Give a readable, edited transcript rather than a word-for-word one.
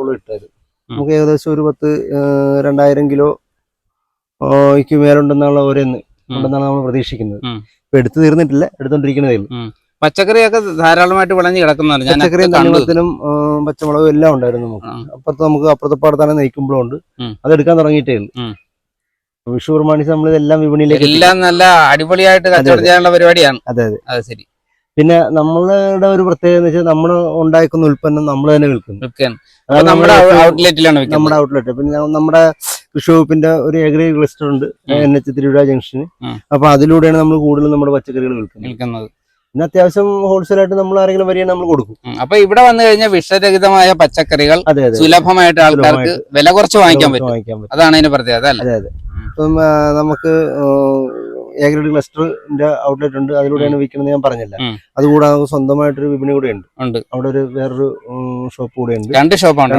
കിലോളം ഇട്ടായിരുന്നു. നമുക്ക് ഏകദേശം ഒരു 2000 കിലോ മേലുണ്ടെന്നുള്ള ഉണ്ടെന്നാണ് നമ്മൾ പ്രതീക്ഷിക്കുന്നത്. ഇപ്പൊ എടുത്തു തീർന്നിട്ടില്ല, എടുത്തോണ്ടിരിക്കുന്നതേ ഉള്ളൂ. പച്ചക്കറിയൊക്കെ ധാരാളമായിട്ട് വിളഞ്ഞു കിടക്കുന്നതാണ്. പച്ചക്കറിയും തണ്ണിമത്തനും പച്ചമുളകും എല്ലാം ഉണ്ടായിരുന്നു നമുക്ക്. അപ്പുറത്തെ പാടത്താണ് നയിക്കുമ്പോഴും ഉണ്ട്. അതെടുക്കാൻ തുടങ്ങിയിട്ടേ ഉള്ളൂ. വിഷു പ്രമാണിച്ച് നമ്മൾ ഇതെല്ലാം വിപണിയിലേക്ക് എല്ലാം നല്ല അടിപൊളിയായിട്ട് കച്ചവടം ചെയ്യാനുള്ള പരിപാടിയാണ്. അതെ അതെ, അത് ശരി. പിന്നെ നമ്മളുടെ ഒരു പ്രത്യേകത എന്ന് വെച്ചാൽ നമ്മൾ ഉണ്ടാക്കുന്ന ഉൽപ്പന്നം നമ്മൾ തന്നെ വിൽക്കുന്നു. നമ്മുടെ ഔട്ട്ലെറ്റിലാണ്. പിന്നെ നമ്മുടെ കൃഷി വകുപ്പിന്റെ ഒരു അഗ്രി ക്ലസ്റ്റർ ഉണ്ട് NH തിരുവിഴ ജംഗ്ഷന്. അപ്പൊ അതിലൂടെയാണ് നമ്മൾ കൂടുതലും നമ്മുടെ പച്ചക്കറികൾ വിൽക്കുന്നത്. പിന്നെ അത്യാവശ്യം ഹോൾസെയിൽ ആയിട്ട് നമ്മൾ ആരെങ്കിലും വരികയാണെങ്കിൽ നമ്മൾ കൊടുക്കും. അപ്പൊ ഇവിടെ വന്നു കഴിഞ്ഞാൽ വിഷരഹിതമായ പച്ചക്കറികൾ സുലഭമായിട്ട് ആൾക്കാർക്ക് വില കുറച്ച് വാങ്ങിക്കാൻ പറ്റും. അതാണ് അതിന്റെ പ്രത്യേകത. അതെ അതെ. ഇപ്പം നമുക്ക് അഗ്രി ക്ലസ്റ്ററിന്റെ ഔട്ട്ലെറ്റ് ഉണ്ട്, അതിലൂടെയാണ് വിൽക്കുന്നത്. ഞാൻ പറഞ്ഞില്ല. അതുകൂടാതെ നമുക്ക് സ്വന്തമായിട്ടൊരു വിപണി കൂടെ ഉണ്ട്. അവിടെ വേറൊരു ഷോപ്പ് കൂടെ ഉണ്ട്. 2 ഷോപ്പാണ്.